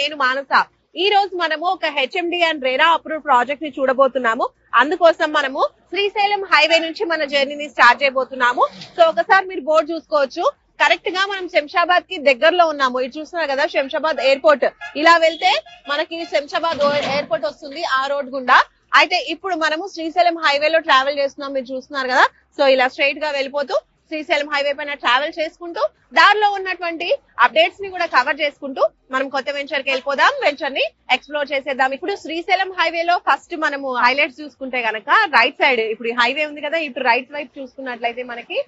నేను మానస. ఈ రోజు మనము ఒక HMD and RERA approve project ని చూడబోతున్నాము. అందుకోసం మనము శ్రీశైలం హైవే నుంచి మన జర్నీని స్టార్ట్ చేయబోతున్నాము. సో ఒకసారి మీరు బోర్డు చూసుకోవచ్చు. కరెక్ట్ గా మనం శంషాబాద్ కి దగ్గరలో ఉన్నాము. ఇది చూస్తున్నారు కదా శంషాబాద్ ఎయిర్పోర్ట్. ఇలా వెళ్తే మనకి శంషాబాద్ ఎయిర్పోర్ట్ వస్తుంది ఆ రోడ్ గుండా. అయితే ఇప్పుడు మనము శ్రీశైలం హైవేలో ట్రావెల్ చేస్తున్నాం. మీరు చూస్తున్నారు కదా. సో ఇలా స్ట్రైట్ గా వెళ్ళిపోతూ శ్రీశైలం హైవే పైన ట్రావెల్ చేసుకుంటూ దారిలో ఉన్నటువంటి అప్డేట్స్ ని కూడా కవర్ చేసుకుంటూ మనం కొత్త వెంచర్ కి వెళ్ళిపోదాం. వెంచర్ ని ఎక్స్ప్లోర్ చేసేద్దాం. ఇప్పుడు శ్రీశైలం హైవేలో ఫస్ట్ మనము హైలైట్స్ చూసుకుంటే గనక రైట్ సైడ్ ఇప్పుడు హైవే ఉంది కదా, ఇప్పుడు రైట్ వైపు చూసుకున్నట్లయితే మనకి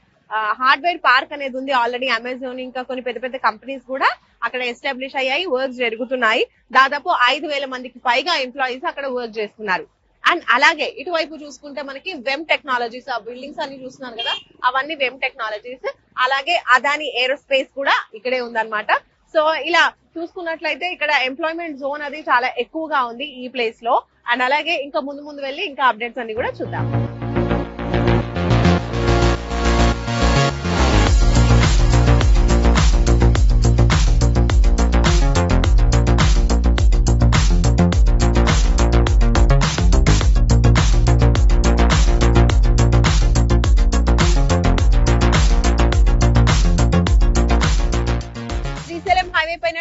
హార్డ్వేర్ పార్క్ అనేది ఉంది. ఆల్రెడీ అమెజాన్ ఇంకా కొన్ని పెద్ద పెద్ద కంపెనీస్ కూడా అక్కడ ఎస్టాబ్లిష్ అయ్యాయి, వర్క్స్ జరుగుతున్నాయి. దాదాపు 5,000 మందికి పైగా ఎంప్లాయీస్ అక్కడ వర్క్ చేస్తున్నారు. అండ్ అలాగే ఇటువైపు చూసుకుంటే మనకి వెమ్ టెక్నాలజీస్, ఆ బిల్డింగ్స్ అన్ని చూస్తున్నాను కదా, అవన్నీ వెమ్ టెక్నాలజీస్. అలాగే అదాని ఏరోస్పేస్ కూడా ఇక్కడే ఉందన్నమాట. సో ఇలా చూసుకున్నట్లయితే ఇక్కడ ఎంప్లాయ్మెంట్ జోన్ అది చాలా ఎక్కువగా ఉంది ఈ ప్లేస్ లో. అండ్ అలాగే ఇంకా ముందు వెళ్ళి ఇంకా అప్డేట్స్ అన్ని కూడా చూద్దాం.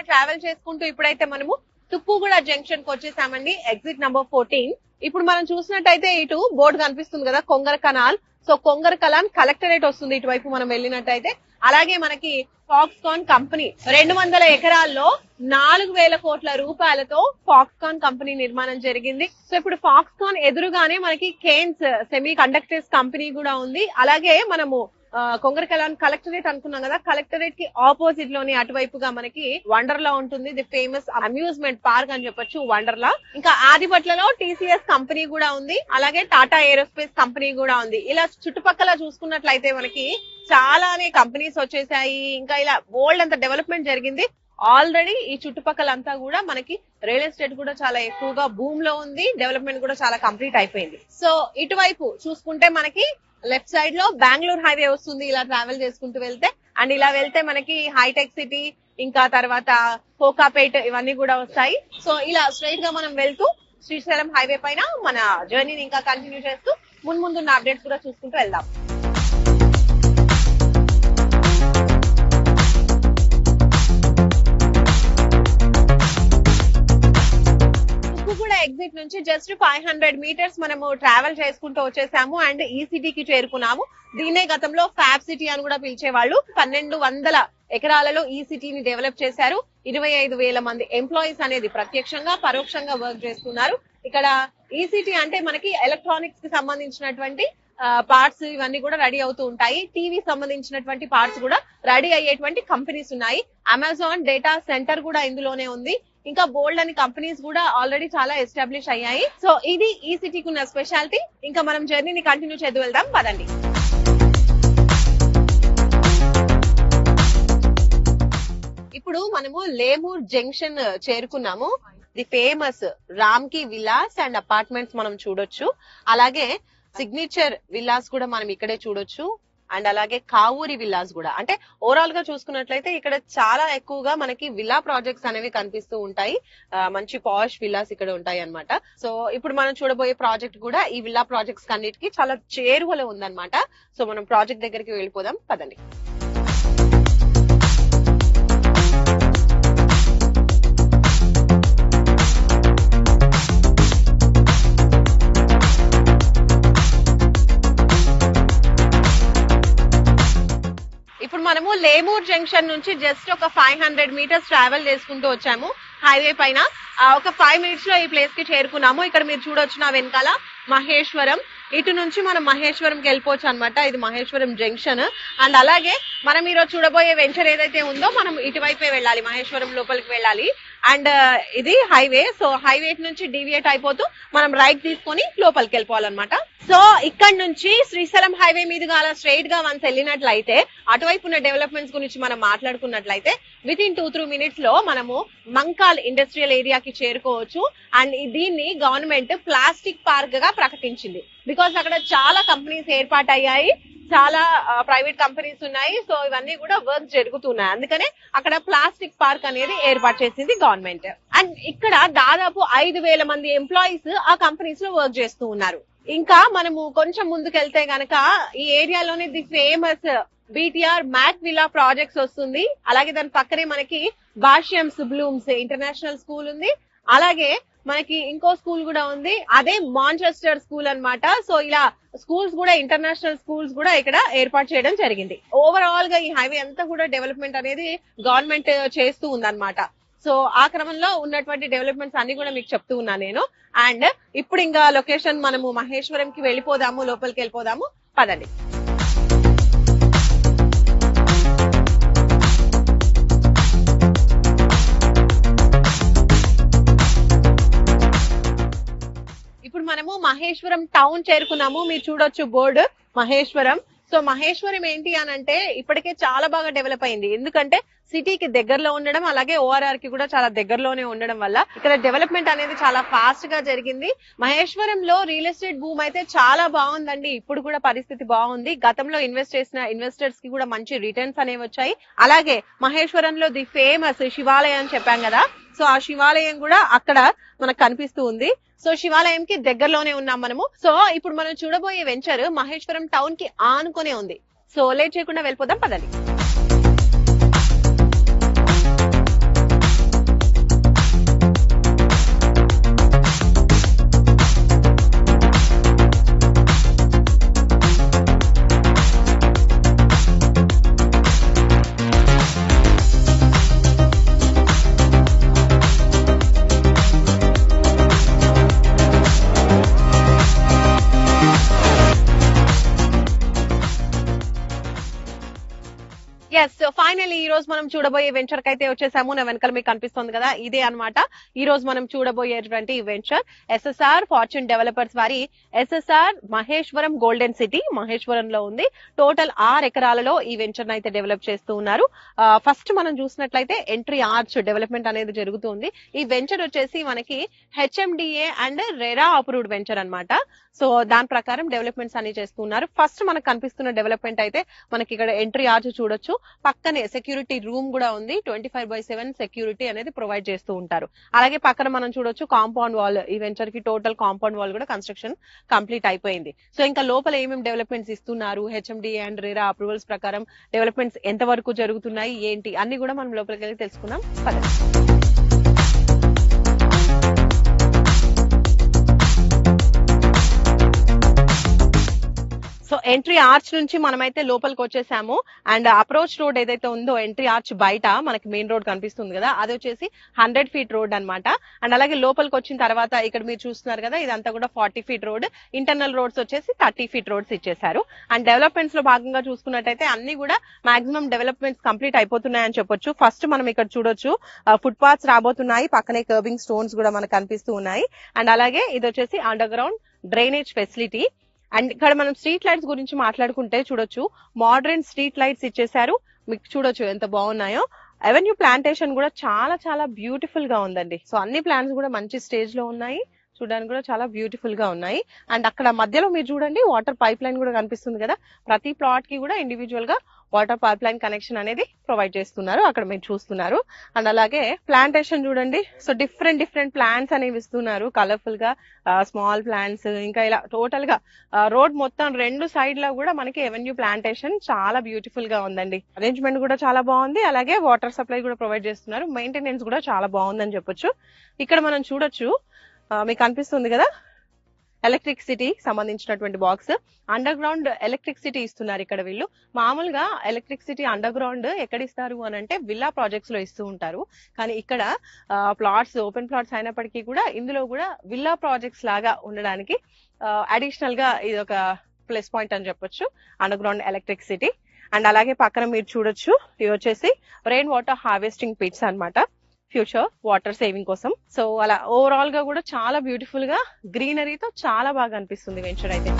ట్రావెల్ చేసుకుంటూ ఇప్పుడైతే మనము తుక్కుగూడ జంక్షన్ కి వచ్చేసామండి. Exit number 14. ఇప్పుడు మనం చూసినట్టయితే ఇటు బోర్డు కనిపిస్తుంది కదా, Kongara canal. So Kongara Kalan collectorate వస్తుంది ఇటువైపు మనం వెళ్ళినట్టయితే. అలాగే మనకి ఫాక్స్కాన్ కంపెనీ 200 ఎకరాల్లో 4,000 కోట్ల రూపాయలతో ఫాక్స్కాన్ కంపెనీ నిర్మాణం జరిగింది. సో ఇప్పుడు ఫాక్స్కాన్ ఎదురుగానే మనకి కేన్స్ సెమీ కండక్టర్స్ కంపెనీ కూడా ఉంది. అలాగే మనము కొంగర కలాన్ కలెక్టరేట్ అనుకున్నాం కదా, కలెక్టరేట్ కి ఆపోజిట్ లోని అటువైపుగా మనకి వండర్లా ఉంటుంది. ది ఫేమస్ అమ్యూజ్మెంట్ పార్క్ అని చెప్పొచ్చు వండర్లా. ఇంకా ఆదిపట్లలో టీసీఎస్ కంపెనీ కూడా ఉంది. అలాగే టాటా ఏరోస్పేస్ కంపెనీ కూడా ఉంది. ఇలా చుట్టుపక్కల చూసుకున్నట్లయితే మనకి చాలానే కంపెనీస్ వచ్చేసాయి. ఇంకా ఇలా బోల్డ్ అంత డెవలప్మెంట్ జరిగింది. ఆల్రెడీ ఈ చుట్టుపక్కల అంతా కూడా మనకి రియల్ ఎస్టేట్ కూడా చాలా ఎక్కువగా భూమ్ లో ఉంది. డెవలప్మెంట్ కూడా చాలా కంప్లీట్ అయిపోయింది. సో ఇటువైపు చూసుకుంటే మనకి లెఫ్ట్ సైడ్ లో బెంగళూరు హైవే వస్తుంది. ఇలా ట్రావెల్ చేసుకుంటూ వెళ్తే అండ్ ఇలా వెళ్తే మనకి హైటెక్ సిటీ ఇంకా తర్వాత కోకాపేట్ ఇవన్నీ కూడా వస్తాయి. సో ఇలా స్ట్రైట్ గా మనం వెళ్తూ శ్రీశైలం హైవే పైన మన జర్నీని ఇంకా కంటిన్యూ చేస్తూ ముందున్న అప్డేట్స్ కూడా చూసుకుంటూ వెళ్దాం. ఎగ్జిట్ నుంచి జస్ట్ 500 మీటర్స్ మనము ట్రావెల్ చేసుకుంటూ వచ్చేసాము అండ్ ఈ సిటీకి చేరుకున్నాము. దీన్నే గతంలో ఫ్యాబ్ సిటీ అని కూడా పిలిచేవాళ్ళు. 1,200 ఎకరాలలో ఈ సిటీని డెవలప్ చేశారు. 25,000 మంది ఎంప్లాయీస్ అనేది ప్రత్యక్షంగా పరోక్షంగా వర్క్ చేస్తున్నారు. ఇక్కడ ఈ సిటీ అంటే మనకి ఎలక్ట్రానిక్స్ కి సంబంధించినటువంటి పార్ట్స్ ఇవన్నీ కూడా రెడీ అవుతూ ఉంటాయి. టీవీ సంబంధించినటువంటి పార్ట్స్ కూడా రెడీ అయ్యేటువంటి కంపెనీస్ ఉన్నాయి. అమెజాన్ డేటా సెంటర్ కూడా ఇందులోనే ఉంది. ఇంకా బోల్డ్ అని కంపెనీస్ కూడా ఆల్రెడీ చాలా ఎస్టాబ్లిష్ అయ్యాయి. సో ఇది ఈ సిటీకి ఉన్న స్పెషాలిటీ. ఇంకా మనం జర్నీని కంటిన్యూ చేద్దు వెళ్దాం పదండి. ఇప్పుడు మనము లేమూర్ జంక్షన్ చేరుకున్నాము. ది ఫేమస్ రామ్కి విలాస్ అండ్ అపార్ట్మెంట్స్ మనం చూడొచ్చు. అలాగే సిగ్నేచర్ విల్లాస్ కూడా మనం ఇక్కడే చూడొచ్చు. అండ్ అలాగే కావూరి విల్లాస్ కూడా. అంటే ఓవరాల్ గా చూసుకున్నట్లయితే ఇక్కడ చాలా ఎక్కువగా మనకి విల్లా ప్రాజెక్ట్స్ అనేవి కనిపిస్తూ ఉంటాయి. మంచి పాష్ విల్లాస్ ఇక్కడ ఉంటాయి అన్నమాట. సో ఇప్పుడు మనం చూడబోయే ప్రాజెక్ట్ కూడా ఈ విల్లా ప్రాజెక్ట్స్ అన్నిటికీ చాలా చేరువలో ఉందన్నమాట. సో మనం ప్రాజెక్ట్ దగ్గరికి వెళ్ళిపోదాం పదండి. మనము లేమూర్ జంక్షన్ నుంచి జస్ట్ ఒక 500 మీటర్స్ ట్రావెల్ చేసుకుంటూ వచ్చాము హైవే పైన. ఒక 5 మినిట్స్ లో ఈ ప్లేస్ కి చేరుకున్నాము. ఇక్కడ మీరు చూడొచ్చు నా వెనకాల మహేశ్వరం. ఇటు నుంచి మనం మహేశ్వరంకి వెళ్ళిపోవచ్చు అనమాట. ఇది మహేశ్వరం జంక్షన్. అండ్ అలాగే మనం ఈరోజు చూడబోయే వెంచర్ ఏదైతే ఉందో మనం ఇటువైపే వెళ్ళాలి, మహేశ్వరం లోపలికి వెళ్ళాలి. అండ్ ఇది హైవే. సో హైవే నుంచి డీవియేట్ అయిపోతూ మనం రైట్ తీసుకొని లోపలికి వెళ్ళిపోవాలన్నమాట. సో ఇక్కడ నుంచి శ్రీశైలం హైవే మీదుగా అలా స్ట్రైట్ గా వన్స్ వెళ్ళినట్లయితే అటువైపు ఉన్న డెవలప్మెంట్స్ గురించి మనం మాట్లాడుకున్నట్లయితే విత్ ఇన్ 2-3 మినిట్స్ లో మనము మంకాల్ ఇండస్ట్రియల్ ఏరియాకి చేరుకోవచ్చు. అండ్ దీన్ని గవర్నమెంట్ ప్లాస్టిక్ పార్క్ గా ప్రకటించింది. బికాస్ అక్కడ చాలా కంపెనీస్ ఏర్పాటయ్యాయి. చాలా ప్రైవేట్ కంపెనీస్ ఉన్నాయి. సో ఇవన్నీ కూడా వర్క్ జరుగుతున్నాయి. అందుకనే అక్కడ ప్లాస్టిక్ పార్క్ అనేది ఏర్పాటు చేసింది గవర్నమెంట్. అండ్ ఇక్కడ దాదాపు 5,000 మంది ఎంప్లాయీస్ ఆ కంపెనీస్ లో వర్క్ చేస్తూ ఉన్నారు. ఇంకా మనము కొంచెం ముందుకెళ్తే గనక ఈ ఏరియాలోనే the famous BTR Mac Villa projects వస్తుంది. అలాగే దాని పక్కనే మనకి భాష్యంస్ బ్లూమ్స్ ఇంటర్నేషనల్ స్కూల్ ఉంది. అలాగే మనకి ఇంకో స్కూల్ కూడా ఉంది, అదే మాంచెస్టర్ స్కూల్ అన్నమాట. సో ఇలా స్కూల్స్ కూడా ఇంటర్నేషనల్ స్కూల్స్ కూడా ఇక్కడ ఏర్పాటు చేయడం జరిగింది. ఓవరాల్ గా ఈ హైవే అంతా కూడా డెవలప్మెంట్ అనేది గవర్నమెంట్ చేస్తూ ఉందన్నమాట. సో ఆ క్రమంలో ఉన్నటువంటి డెవలప్మెంట్స్ అన్ని కూడా మీకు చెప్తూ ఉన్నాను నేను. అండ్ ఇప్పుడు ఇంకా లొకేషన్ మనము మహేశ్వరం కి వెళ్ళిపోదాము, లోపలికి వెళ్ళిపోదాము, పదండి. ఇప్పుడు మనము మహేశ్వరం టౌన్ చేరుకున్నాము. మీరు చూడొచ్చు బోర్డు మహేశ్వరం. సో మహేశ్వరం ఏంటి అని అంటే ఇప్పటికే చాలా బాగా డెవలప్ అయింది. ఎందుకంటే సిటీకి దగ్గరలో ఉండడం, అలాగే ORR కి కూడా చాలా దగ్గరలోనే ఉండడం వల్ల ఇక్కడ డెవలప్మెంట్ అనేది చాలా ఫాస్ట్ గా జరిగింది. మహేశ్వరంలో రియల్ ఎస్టేట్ భూమి అయితే చాలా బాగుందండి. ఇప్పుడు కూడా పరిస్థితి బాగుంది. గతంలో ఇన్వెస్ట్ చేసిన ఇన్వెస్టర్స్ కి కూడా మంచి రిటర్న్స్ అనేవి వచ్చాయి. అలాగే మహేశ్వరంలో ది ఫేమస్ శివాలయం అని చెప్పాం కదా, సో ఆ శివాలయం కూడా అక్కడ మనకు కనిపిస్తూ ఉంది. సో శివాలయం కి దగ్గరలోనే ఉన్నాం మనము. సో ఇప్పుడు మనం చూడబోయే వెంచర్ మహేశ్వరం టౌన్ కి ఆనుకునే ఉంది. సో లేట్ చేయకుండా వెళ్ళిపోదాం, పదండి. ఎస్, ఫైనల్లీ ఈ రోజు మనం చూడబోయే వెంచర్ కి అయితే వచ్చేసాము. నా వెనకాల మీకు కనిపిస్తుంది కదా, ఇదే అన్నమాట ఈ రోజు మనం చూడబోయేటువంటి వెంచర్. SSR ఫార్చ్యూన్ డెవలపర్స్ వారి SSR మహేశ్వరం గోల్డెన్ సిటీ మహేశ్వరంలో ఉంది. టోటల్ 6 ఎకరాలలో ఈ వెంచర్ అయితే డెవలప్ చేస్తూ ఉన్నారు. ఫస్ట్ మనం చూసినట్లయితే ఎంట్రీ ఆర్చ్ డెవలప్మెంట్ అనేది జరుగుతుంది. ఈ వెంచర్ వచ్చేసి మనకి HMDA and RERA approved venture అన్నమాట. సో దాని ప్రకారం డెవలప్మెంట్స్ అన్ని చేస్తున్నారు. ఫస్ట్ మనకు కనిపిస్తున్న డెవలప్మెంట్ అయితే మనకి ఇక్కడ ఎంట్రీ ఆర్చ్ చూడొచ్చు. పక్కనే సెక్యూరిటీ రూమ్ కూడా ఉంది. 24/7 సెక్యూరిటీ అనేది ప్రొవైడ్ చేస్తూ ఉంటారు. అలాగే పక్కన మనం చూడొచ్చు కాంపౌండ్ వాల్. ఈ వెంచర్ కి టోటల్ కాంపౌండ్ వాల్ కూడా కన్స్ట్రక్షన్ కంప్లీట్ అయిపోయింది. సో ఇంకా లోపల ఏమేమి డెవలప్మెంట్స్ ఇస్తున్నారు, HMDA అండ్ రెరా అప్రూవల్స్ ప్రకారం డెవలప్మెంట్స్ ఎంత వరకు జరుగుతున్నాయి, ఏంటి అన్ని కూడా మనం లోపలికి వెళ్ళి తెలుసుకుందాం, పదండి. సో ఎంట్రీ ఆర్చ్ నుంచి మనమైతే లోపలికి వచ్చేసాము. అండ్ అప్రోచ్ రోడ్ ఏదైతే ఉందో ఎంట్రీ ఆర్చ్ బయట మనకి మెయిన్ రోడ్ కనిపిస్తుంది కదా, అది వచ్చేసి 100 feet రోడ్ అన్నమాట. అండ్ అలాగే లోపలికి వచ్చిన తర్వాత ఇక్కడ మీరు చూస్తున్నారు కదా, ఇదంతా కూడా 40 feet రోడ్. ఇంటర్నల్ రోడ్స్ వచ్చేసి 30 feet రోడ్స్ ఇచ్చేసారు. అండ్ డెవలప్మెంట్స్ లో భాగంగా చూసుకున్నట్టయితే అన్ని కూడా మాక్సిమం డెవలప్మెంట్స్ కంప్లీట్ అయిపోతున్నాయని చెప్పొచ్చు. ఫస్ట్ మనం ఇక్కడ చూడొచ్చు ఫుట్ పాత్స్ రాబోతున్నాయి. పక్కనే కర్వింగ్ స్టోన్స్ కూడా మనకు కనిపిస్తూ ఉన్నాయి. అండ్ అలాగే ఇది వచ్చేసి under ground drainage facility. And ఇక్కడ మనం స్ట్రీట్ లైట్స్ గురించి మాట్లాడుకుంటే చూడొచ్చు, మోడర్న్ స్ట్రీట్ లైట్స్ ఇచ్చేసారు. మీకు చూడొచ్చు ఎంత బాగున్నాయో. అవెన్యూ ప్లాంటేషన్ కూడా చాలా చాలా బ్యూటిఫుల్ గా ఉందండి. సో అన్ని ప్లాంట్స్ కూడా మంచి స్టేజ్ లో ఉన్నాయి, చూడడానికి కూడా చాలా బ్యూటిఫుల్ గా ఉన్నాయి. అండ్ అక్కడ మధ్యలో మీరు చూడండి వాటర్ పైప్ లైన్ కూడా కనిపిస్తుంది కదా. ప్రతి ప్లాట్ కి కూడా ఇండివిజువల్ గా వాటర్ పైప్ లైన్ కనెక్షన్ అనేది ప్రొవైడ్ చేస్తున్నారు, అక్కడ మీరు చూస్తున్నారు. అండ్ అలాగే ప్లాంటేషన్ చూడండి. సో డిఫరెంట్ ప్లాంట్స్ అనేవి ఇస్తున్నారు, కలర్ఫుల్ గా స్మాల్ ప్లాంట్స్. ఇంకా ఇలా టోటల్ గా రోడ్ మొత్తం 2 సైడ్ లో కూడా మనకి ఎవెన్యూ ప్లాంటేషన్ చాలా బ్యూటిఫుల్ గా ఉందండి. అరేంజ్మెంట్ కూడా చాలా బాగుంది. అలాగే వాటర్ సప్లై కూడా ప్రొవైడ్ చేస్తున్నారు. మెయింటెనెన్స్ కూడా చాలా బాగుందని చెప్పొచ్చు. ఇక్కడ మనం చూడొచ్చు, మీకు అనిపిస్తుంది కదా ఎలక్ట్రిసిటీ సంబంధించినటువంటి బాక్స్. అండర్ గ్రౌండ్ ఎలక్ట్రిసిటీ ఇస్తున్నారు ఇక్కడ వీళ్ళు. మామూలుగా ఎలక్ట్రిసిటీ అండర్ గ్రౌండ్ ఎక్కడ ఇస్తారు అని అంటే విల్లా ప్రాజెక్ట్స్ లో ఇస్తూ ఉంటారు. కానీ ఇక్కడ ప్లాట్స్ ఓపెన్ ప్లాట్స్ అయినప్పటికీ కూడా ఇందులో కూడా విల్లా ప్రాజెక్ట్స్ లాగా ఉండడానికి అడిషనల్ గా ఇది ఒక ప్లస్ పాయింట్ అని చెప్పొచ్చు, అండర్ గ్రౌండ్ ఎలక్ట్రిసిటీ. అండ్ అలాగే పక్కన మీరు చూడొచ్చు, ఇవి వచ్చేసి రెయిన్ వాటర్ హార్వెస్టింగ్ పిట్స్ అన్నమాట, ఫ్యూచర్ వాటర్ సేవింగ్ కోసం. సో అలా ఓవరాల్ గా కూడా చాలా బ్యూటిఫుల్ గా గ్రీనరీతో చాలా బాగా అనిపిస్తుంది వెంచర్ అయితే.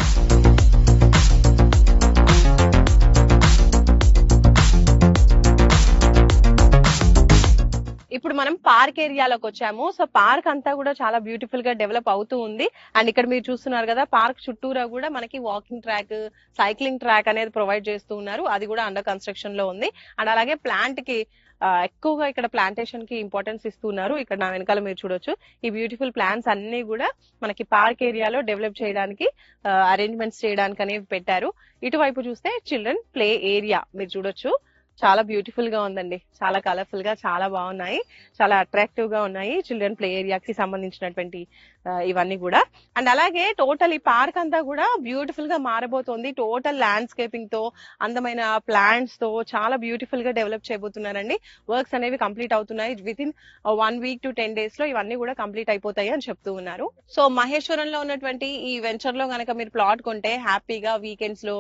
ఇప్పుడు మనం పార్క్ ఏరియాలోకి వచ్చాము. సో పార్క్ అంతా కూడా చాలా బ్యూటిఫుల్ గా డెవలప్ అవుతూ ఉంది. అండ్ ఇక్కడ మీరు చూస్తున్నారు కదా, పార్క్ చుట్టూరా కూడా మనకి వాకింగ్ ట్రాక్, సైక్లింగ్ ట్రాక్ అనేది ప్రొవైడ్ చేస్తూ ఉన్నారు. అది కూడా అండర్ కన్స్ట్రక్షన్ లో ఉంది. అండ్ అలాగే ప్లాంట్ కి ఎక్కువగా ఇక్కడ ప్లాంటేషన్ కి ఇంపార్టెన్స్ ఇస్తున్నారు. ఇక్కడ నా వెనకాల మీరు చూడొచ్చు, ఈ బ్యూటిఫుల్ ప్లాంట్స్ అన్ని కూడా మనకి పార్క్ ఏరియాలో డెవలప్ చేయడానికి, అరేంజ్మెంట్స్ చేయడానికి అనేవి పెట్టారు. ఇటువైపు చూస్తే చిల్డ్రన్ ప్లే ఏరియా మీరు చూడొచ్చు, చాలా బ్యూటిఫుల్ గా ఉందండి. చాలా కలర్ఫుల్ గా చాలా బాగున్నాయి, చాలా అట్రాక్టివ్ గా ఉన్నాయి చిల్డ్రన్ ప్లే ఏరియాకి సంబంధించినటువంటి ఇవన్నీ కూడా. అండ్ అలాగే టోటల్ ఈ పార్క్ అంతా కూడా బ్యూటిఫుల్ గా మారబోతోంది. టోటల్ ల్యాండ్స్కేపింగ్ తో, అందమైన ప్లాంట్స్ తో చాలా బ్యూటిఫుల్ గా డెవలప్ చేయబోతున్నారండి. వర్క్స్ అనేవి కంప్లీట్ అవుతున్నాయి. With in 1 week to 10 days లో ఇవన్నీ కూడా కంప్లీట్ అయిపోతాయి అని చెప్తూ ఉన్నారు. సో మహేశ్వరంలో ఉన్నటువంటి ఈ వెంచర్ లో గనక మీరు ప్లాట్ కొంటే హ్యాపీగా వీకెండ్స్ లో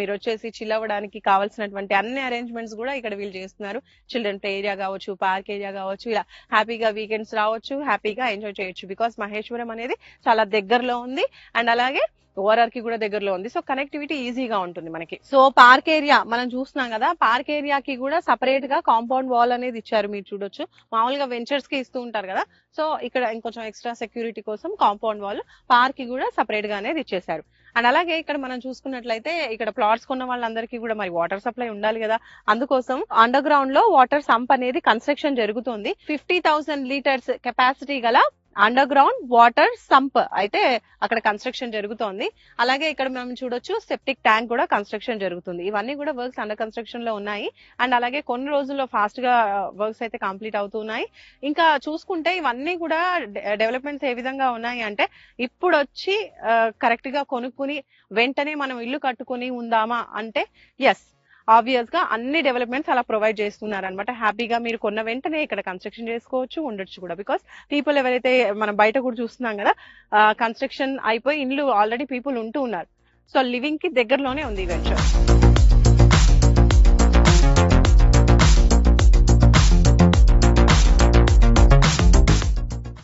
మీరు వచ్చేసి చిల్ అవ్వడానికి కావాల్సినటువంటి అన్ని అరేంజ్మెంట్స్ కూడా ఇక్కడ వీళ్ళు చేస్తున్నారు. చిల్డ్రన్ ప్లే ఏరియా కావచ్చు, పార్క్ ఏరియా కావచ్చు, ఇలా హ్యాపీగా వీకెండ్స్ రావచ్చు, హ్యాపీగా ఎంజాయ్ చేయొచ్చు. బికాస్ మహేశ్వరం అనేది చాలా దగ్గరలో ఉంది. అండ్ అలాగే ఓఆర్ఆర్ కి కూడా దగ్గరలో ఉంది. సో కనెక్టివిటీ ఈజీగా ఉంటుంది మనకి. సో పార్క్ ఏరియా మనం చూస్తున్నాం కదా, పార్క్ ఏరియాకి కూడా సపరేట్ గా కాంపౌండ్ వాల్ అనేది ఇచ్చారు. మీరు చూడొచ్చు, మామూలుగా వెంచర్స్ కి ఇస్తూ ఉంటారు కదా, సో ఇక్కడ ఇంకొంచెం ఎక్స్ట్రా సెక్యూరిటీ కోసం కాంపౌండ్ వాల్ పార్క్ కి కూడా సపరేట్ గా అనేది ఇచ్చేసారు. అండ్ అలాగే ఇక్కడ మనం చూసుకున్నట్లయితే ఇక్కడ ప్లాట్స్ కొన్న వాళ్ళందరికీ కూడా మరి వాటర్ సప్లై ఉండాలి కదా, అందుకోసం అండర్ గ్రౌండ్ లో వాటర్ సంప్ అనేది కన్స్ట్రక్షన్ జరుగుతుంది. 50,000 లీటర్స్ కెపాసిటీ గల అండర్ గ్రౌండ్ వాటర్ సంప్ అయితే అక్కడ కన్స్ట్రక్షన్ జరుగుతోంది. అలాగే ఇక్కడ మనం చూడొచ్చు, సెప్టిక్ ట్యాంక్ కూడా కన్స్ట్రక్షన్ జరుగుతుంది. ఇవన్నీ కూడా వర్క్స్ అండర్ కన్స్ట్రక్షన్ లో ఉన్నాయి. అండ్ అలాగే కొన్ని రోజుల్లో ఫాస్ట్ గా వర్క్స్ అయితే కంప్లీట్ అవుతున్నాయి. ఇంకా చూసుకుంటే ఇవన్నీ కూడా డెవలప్మెంట్స్ ఏ విధంగా ఉన్నాయి అంటే, ఇప్పుడు వచ్చి కరెక్ట్ గా కొనుక్కుని వెంటనే మనం ఇల్లు కట్టుకుని ఉందామా అంటే ఎస్, ఆబ్వియస్ గా అన్ని డెవలప్మెంట్స్ అలా ప్రొవైడ్ చేస్తున్నారు అనమాట. హ్యాపీగా మీరు కొన్న వెంటనే ఇక్కడ కన్స్ట్రక్షన్ చేసుకోవచ్చు, ఉండొచ్చు కూడా. బికాస్ పీపుల్ ఎవరైతే మనం బయట కూడా చూస్తున్నాం కదా, కన్స్ట్రక్షన్ అయిపోయి ఇండ్లు ఆల్రెడీ పీపుల్ ఉంటూ ఉన్నారు. సో లివింగ్ కి దగ్గరలోనే ఉంది ఈ వెంచర్.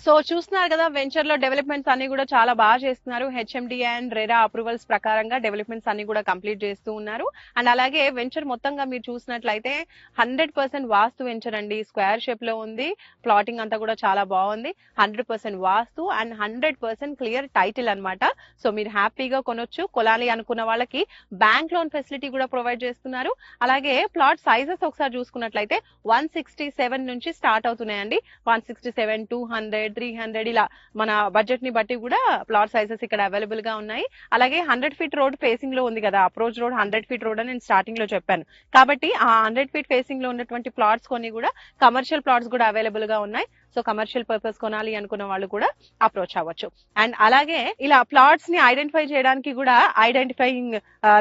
సో చూస్తున్నారు కదా, వెంచర్ లో డెవలప్మెంట్స్ అన్ని కూడా చాలా బాగా చేస్తున్నారు. హెచ్ఎండి అండ్ రెరా అప్రూవల్స్ ప్రకారంగా డెవలప్మెంట్స్ అన్ని కూడా కంప్లీట్ చేస్తూ ఉన్నారు. అండ్ అలాగే వెంచర్ మొత్తంగా మీరు చూసినట్లయితే 100% వాస్తు వెంచర్ అండి. స్క్వేర్ షేప్ లో ఉంది, ప్లాటింగ్ అంతా కూడా చాలా బాగుంది. 100% వాస్తు అండ్ 100% క్లియర్ టైటిల్ అన్నమాట. సో మీరు హ్యాపీగా కొనొచ్చు. కొనాలి అనుకున్న వాళ్ళకి బ్యాంక్ లోన్ ఫెసిలిటీ కూడా ప్రొవైడ్ చేస్తున్నారు. అలాగే ప్లాట్ సైజెస్ ఒకసారి చూసుకున్నట్లయితే 167 నుంచి స్టార్ట్ అవుతున్నాయండి. 167, 200, 300 ఇలా మన బడ్జెట్ ని బట్టి కూడా ప్లాట్ సైజెస్ ఇక్కడ అవైలబుల్ గా ఉన్నాయి. అలాగే 100 feet రోడ్ ఫేసింగ్ లో ఉంది కదా, అప్రోచ్ రోడ్ 100 feet రోడ్ అని నేను స్టార్టింగ్ లో చెప్పాను. కాబట్టి ఆ 100 feet ఫేసింగ్ లో ఉన్నటువంటి ప్లాట్స్ కొన్ని కూడా కమర్షియల్ ప్లాట్స్ కూడా అవైలబుల్ గా ఉన్నాయి. సో కమర్షియల్ పర్పస్ కొనాలి అనుకున్న వాళ్ళు కూడా అప్రోచ్ అవ్వచ్చు. అండ్ అలాగే ఇలా ప్లాట్స్ ని ఐడెంటిఫై చేయడానికి కూడా ఐడెంటిఫైయింగ్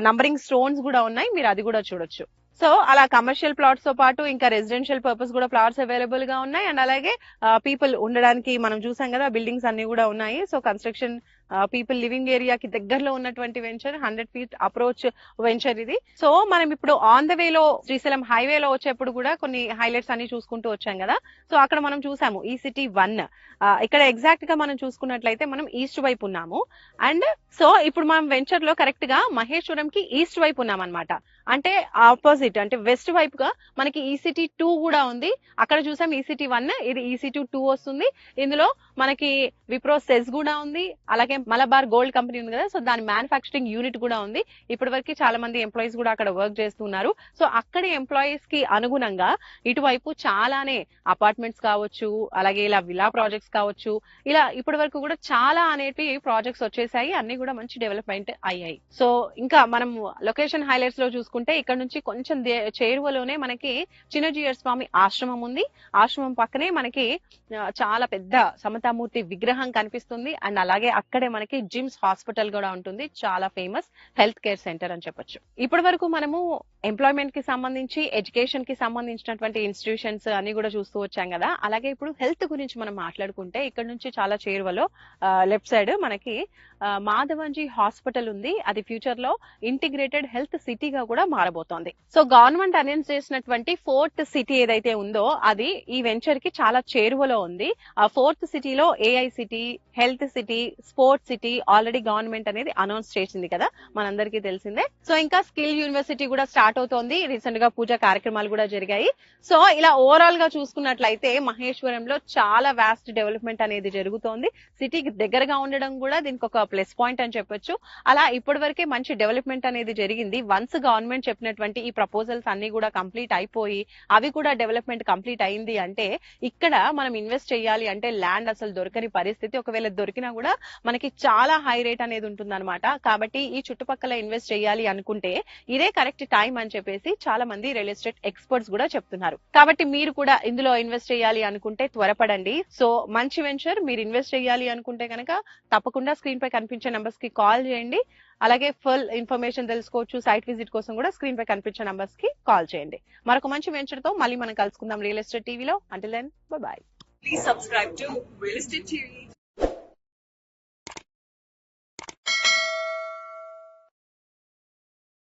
నంబరింగ్ స్టోన్స్ కూడా ఉన్నాయి, మీరు అది కూడా చూడొచ్చు. సో అలా కమర్షియల్ ప్లాట్స్ తో పాటు ఇంకా రెసిడెన్షియల్ పర్పస్ కూడా ప్లాట్స్ అవైలబుల్ గా ఉన్నాయి. అండ్ అలాగే పీపుల్ ఉండడానికి మనం చూసాం కదా, బిల్డింగ్స్ అన్ని కూడా ఉన్నాయి. సో కన్స్ట్రక్షన్ పీపుల్ లివింగ్ ఏరియాకి దగ్గరలో ఉన్నటువంటి వెంచర్, 100 feet అప్రోచ్ వెంచర్ ఇది. సో మనం ఇప్పుడు ఆన్ ద వేలో శ్రీశైలం హైవేలో వచ్చేప్పుడు కూడా కొన్ని హైలైట్స్ అన్ని చూసుకుంటూ వచ్చాం కదా. సో అక్కడ మనం చూసాము ఈ సిటీ 1. ఇక్కడ ఎగ్జాక్ట్ గా మనం చూసుకున్నట్లయితే మనం ఈస్ట్ వైపు ఉన్నాము. అండ్ సో ఇప్పుడు మనం వెంచర్ లో కరెక్ట్ గా మహేశ్వరం కి ఈస్ట్ వైపు ఉన్నాం అనమాట. అంటే ఆపోజిట్, అంటే వెస్ట్ వైపుగా మనకి ఈసిటీ 2 కూడా ఉంది. అక్కడ చూసాం ఈసిటీ 1, ఇది ఈసిటీ 2 వస్తుంది. ఇందులో మనకి విప్రో సెస్ కూడా ఉంది. అలాగే మలబార్ గోల్డ్ కంపెనీ ఉంది కదా, సో దాని మ్యానుఫ్యాక్చరింగ్ యూనిట్ కూడా ఉంది. ఇప్పటి వరకు చాలా మంది ఎంప్లాయీస్ కూడా అక్కడ వర్క్ చేస్తున్నారు. సో అక్కడ ఎంప్లాయీస్ కి అనుగుణంగా ఇటువైపు చాలానే అపార్ట్మెంట్స్ కావచ్చు, అలాగే ఇలా విలా ప్రాజెక్ట్స్ కావచ్చు, ఇలా ఇప్పటి వరకు కూడా చాలా అనేవి ప్రాజెక్ట్స్ వచ్చేసాయి. అన్ని కూడా మంచి డెవలప్మెంట్ అయ్యాయి. సో ఇంకా మనం లొకేషన్ హైలైట్స్ లో చూసుకుంటే ఇక్కడ నుంచి కొంచెం చేరువలోనే మనకి చిన్నజీయర్ స్వామి ఆశ్రమం ఉంది. ఆశ్రమం పక్కనే మనకి చాలా పెద్ద సమతామూర్తి విగ్రహం కనిపిస్తుంది. అండ్ అలాగే అక్కడే మనకి జిమ్స్ హాస్పిటల్ కూడా ఉంటుంది, చాలా ఫేమస్ హెల్త్ కేర్ సెంటర్ అని చెప్పొచ్చు. ఇప్పటి వరకు మనము ఎంప్లాయ్మెంట్ కి సంబంధించి, ఎడ్యుకేషన్ కి సంబంధించినటువంటి ఇన్స్టిట్యూషన్స్ అన్ని కూడా చూస్తూ వచ్చాం కదా. అలాగే ఇప్పుడు హెల్త్ గురించి మనం మాట్లాడుకుంటే ఇక్కడ నుంచి చాలా చేరువలో లెఫ్ట్ సైడ్ మనకి మాధవన్జీ హాస్పిటల్ ఉంది, అది ఫ్యూచర్ లో ఇంటిగ్రేటెడ్ హెల్త్ సిటీగా కూడా మారబోతోంది. సో గవర్నమెంట్ అనౌన్స్ చేసినటువంటి 4th సిటీ ఏదైతే ఉందో అది ఈ వెంచర్ కి చాలా చేరువలో ఉంది. ఆ 4th సిటీలో AI city, health city, sports city already government అనేది అనౌన్స్ చేసింది కదా, మనందరికీ తెలిసిందే. సో ఇంకా స్కిల్ యూనివర్సిటీ కూడా స్టార్ట్ అవుతోంది, రీసెంట్ గా పూజా కార్యక్రమాలు కూడా జరిగాయి. సో ఇలా ఓవరాల్ గా చూసుకున్నట్లయితే మహేశ్వరంలో చాలా వాస్ట్ డెవలప్మెంట్ అనేది జరుగుతోంది. సిటీకి దగ్గరగా ఉండడం కూడా దీనికి ఒక ప్లస్ పాయింట్ అని చెప్పొచ్చు. అలా ఇప్పటి వరకే మంచి డెవలప్మెంట్ అనేది జరిగింది. వన్స్ గవర్నమెంట్ చెప్పినటువంటి ఈ ప్రపోజల్స్ అన్ని కూడా కంప్లీట్ అయిపోయి అవి కూడా డెవలప్మెంట్ కంప్లీట్ అయింది అంటే ఇక్కడ మనం ఇన్వెస్ట్ చేయాలి అంటే ల్యాండ్ అసలు దొరకని పరిస్థితి, ఒకవేళ దొరికినా కూడా మనకి చాలా హై రేట్ అనేది ఉంటుందన్నమాట. కాబట్టి ఈ చుట్టుపక్కల ఇన్వెస్ట్ చేయాలి అనుకుంటే ఇదే కరెక్ట్ టైం అని చెప్పేసి చాలా మంది రియల్ ఎస్టేట్ ఎక్స్పర్ట్స్ కూడా చెప్తున్నారు. కాబట్టి మీరు కూడా ఇందులో ఇన్వెస్ట్ చేయాలి అనుకుంటే త్వరపడండి. సో మంచి వెంచర్, మీరు ఇన్వెస్ట్ చేయాలి అనుకుంటే కనుక తప్పకుండా స్క్రీన్ పై కనిపించే నంబర్స్ కి కాల్ చేయండి. అలాగే ఫుల్ ఇన్ఫర్మేషన్ తెలుసుకోవచ్చు, సైట్ విజిట్ కోసం కూడా స్క్రీన్ పై కనిపించే నంబర్స్ కి కాల్ చేయండి. మరొక మంచి వెంచర్ తో మళ్ళీ మనం కలుసుకుందాం రియల్ ఎస్టేట్ టీవీలో. Until then bye bye. Please subscribe to Real Estate TV.